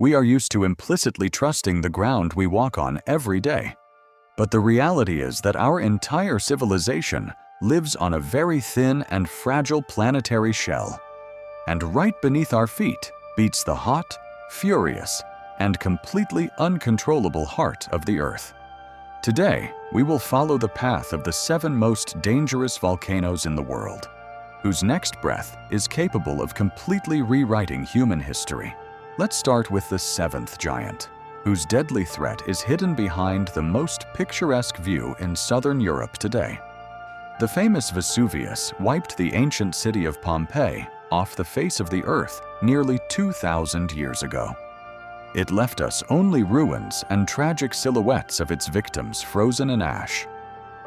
We are used to implicitly trusting the ground we walk on every day. But the reality is that our entire civilization lives on a very thin and fragile planetary shell. And right beneath our feet beats the hot, furious, and completely uncontrollable heart of the Earth. Today, we will follow the path of the 7 most dangerous volcanoes in the world, whose next breath is capable of completely rewriting human history. Let's start with the 7th giant, whose deadly threat is hidden behind the most picturesque view in southern Europe today. The famous Vesuvius wiped the ancient city of Pompeii off the face of the Earth nearly 2,000 years ago. It left us only ruins and tragic silhouettes of its victims frozen in ash.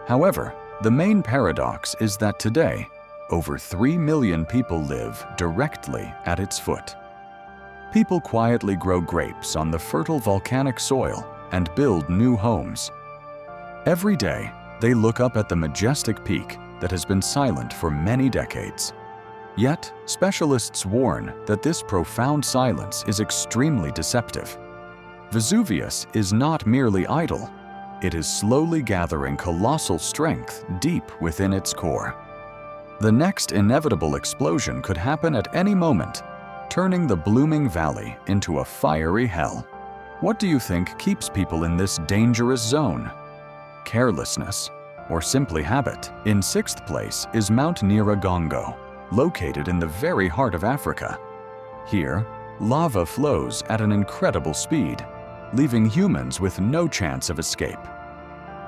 However, the main paradox is that today, over 3 million people live directly at its foot. People quietly grow grapes on the fertile volcanic soil and build new homes. Every day, they look up at the majestic peak that has been silent for many decades. Yet, specialists warn that this profound silence is extremely deceptive. Vesuvius is not merely idle. It is slowly gathering colossal strength deep within its core. The next inevitable explosion could happen at any moment, turning the blooming valley into a fiery hell. What do you think keeps people in this dangerous zone? Carelessness, or simply habit? In 6th place is Mount Nyiragongo, located in the very heart of Africa. Here, lava flows at an incredible speed, leaving humans with no chance of escape.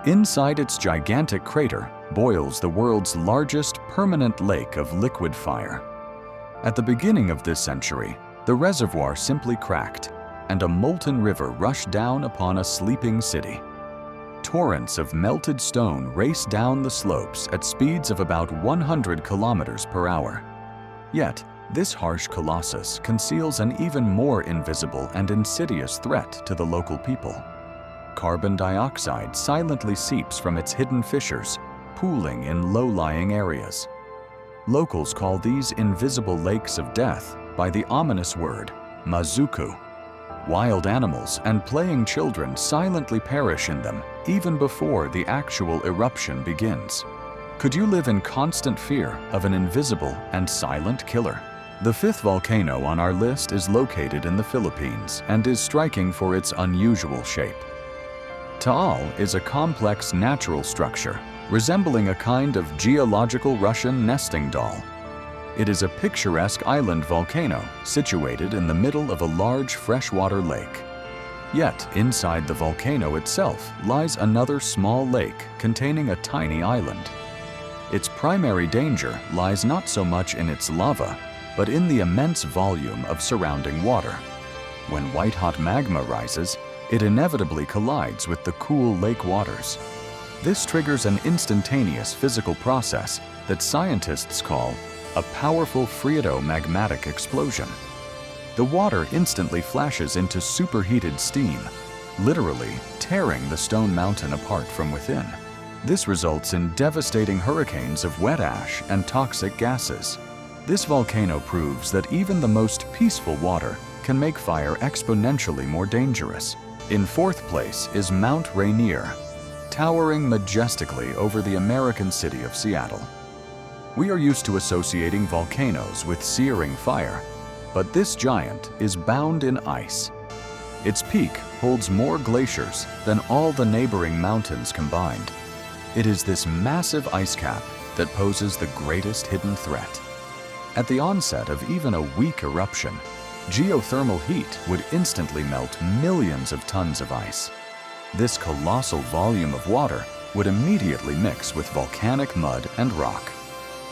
Inside its gigantic crater boils the world's largest permanent lake of liquid fire. At the beginning of this century, the reservoir simply cracked, and a molten river rushed down upon a sleeping city. Torrents of melted stone race down the slopes at speeds of about 100 kilometers per hour. Yet, this harsh colossus conceals an even more invisible and insidious threat to the local people. Carbon dioxide silently seeps from its hidden fissures, pooling in low-lying areas. Locals call these invisible lakes of death by the ominous word mazuku. Wild animals and playing children silently perish in them even before the actual eruption begins. Could you live in constant fear of an invisible and silent killer? The 5th volcano on our list is located in the Philippines and is striking for its unusual shape. Taal is a complex natural structure resembling a kind of geological Russian nesting doll. It is a picturesque island volcano situated in the middle of a large freshwater lake. Yet, inside the volcano itself lies another small lake containing a tiny island. Its primary danger lies not so much in its lava, but in the immense volume of surrounding water. When white-hot magma rises, it inevitably collides with the cool lake waters. This triggers an instantaneous physical process that scientists call a powerful phreatomagmatic explosion. The water instantly flashes into superheated steam, literally tearing the stone mountain apart from within. This results in devastating hurricanes of wet ash and toxic gases. This volcano proves that even the most peaceful water can make fire exponentially more dangerous. In 4th place is Mount Rainier, towering majestically over the American city of Seattle. We are used to associating volcanoes with searing fire, but this giant is bound in ice. Its peak holds more glaciers than all the neighboring mountains combined. It is this massive ice cap that poses the greatest hidden threat. At the onset of even a weak eruption, geothermal heat would instantly melt millions of tons of ice. This colossal volume of water would immediately mix with volcanic mud and rock.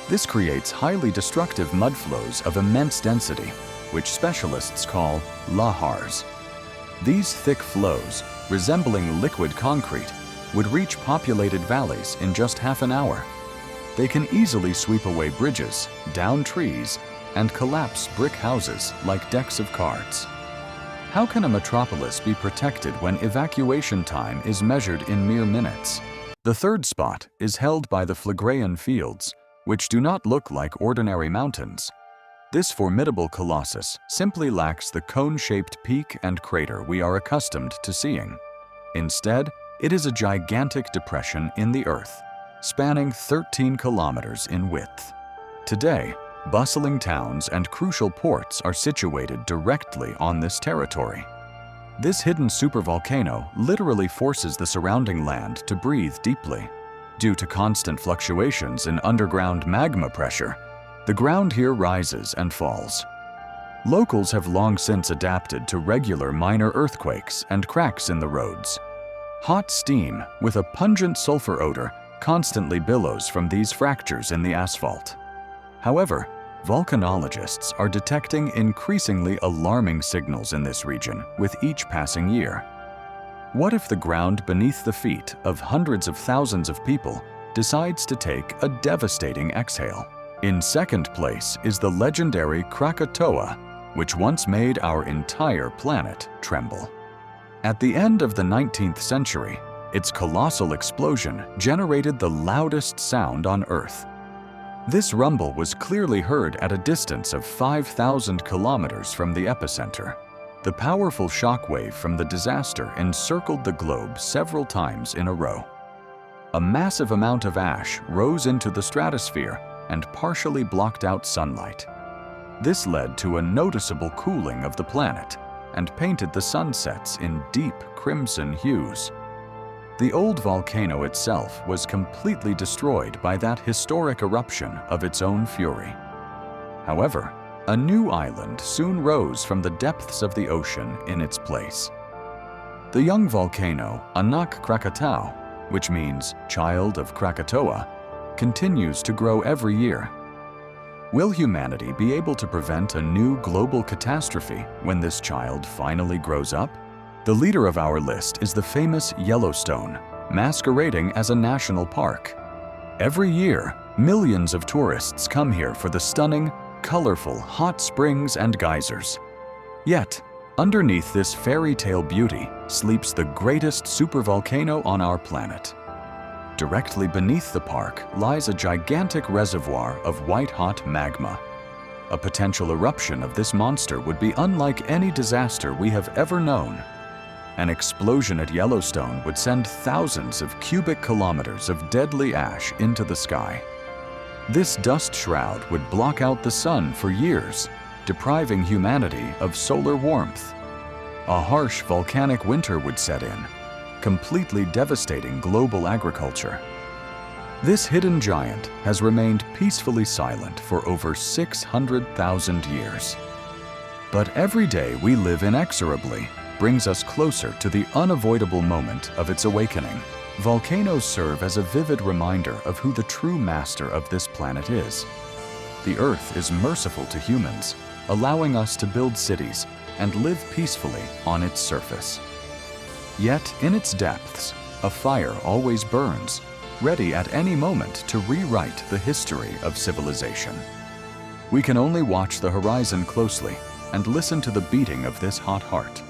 This creates highly destructive mud flows of immense density, which specialists call lahars. These thick flows, resembling liquid concrete, would reach populated valleys in just half an hour. They can easily sweep away bridges, down trees, and collapse brick houses like decks of cards. How can a metropolis be protected when evacuation time is measured in mere minutes? The 3rd spot is held by the Phlegreian Fields, which do not look like ordinary mountains. This formidable colossus simply lacks the cone-shaped peak and crater we are accustomed to seeing. Instead, it is a gigantic depression in the Earth, spanning 13 kilometers in width. Today, bustling towns and crucial ports are situated directly on this territory. This hidden supervolcano literally forces the surrounding land to breathe deeply. Due to constant fluctuations in underground magma pressure, the ground here rises and falls. Locals have long since adapted to regular minor earthquakes and cracks in the roads. Hot steam with a pungent sulfur odor constantly billows from these fractures in the asphalt. However, volcanologists are detecting increasingly alarming signals in this region with each passing year. What if the ground beneath the feet of hundreds of thousands of people decides to take a devastating exhale? In second place is the legendary Krakatoa, which once made our entire planet tremble. At the end of the 19th century, its colossal explosion generated the loudest sound on Earth. This rumble was clearly heard at a distance of 5,000 kilometers from the epicenter. The powerful shockwave from the disaster encircled the globe several times in a row. A massive amount of ash rose into the stratosphere and partially blocked out sunlight. This led to a noticeable cooling of the planet and painted the sunsets in deep crimson hues. The old volcano itself was completely destroyed by that historic eruption of its own fury. However, a new island soon rose from the depths of the ocean in its place. The young volcano, Anak Krakatau, which means child of Krakatoa, continues to grow every year. Will humanity be able to prevent a new global catastrophe when this child finally grows up? The leader of our list is the famous Yellowstone, masquerading as a national park. Every year, millions of tourists come here for the stunning, colorful hot springs and geysers. Yet, underneath this fairy tale beauty sleeps the greatest supervolcano on our planet. Directly beneath the park lies a gigantic reservoir of white-hot magma. A potential eruption of this monster would be unlike any disaster we have ever known. An explosion at Yellowstone would send thousands of cubic kilometers of deadly ash into the sky. This dust shroud would block out the sun for years, depriving humanity of solar warmth. A harsh volcanic winter would set in, completely devastating global agriculture. This hidden giant has remained peacefully silent for over 600,000 years. But every day we live inexorably brings us closer to the unavoidable moment of its awakening. Volcanoes serve as a vivid reminder of who the true master of this planet is. The Earth is merciful to humans, allowing us to build cities and live peacefully on its surface. Yet, in its depths, a fire always burns, ready at any moment to rewrite the history of civilization. We can only watch the horizon closely and listen to the beating of this hot heart.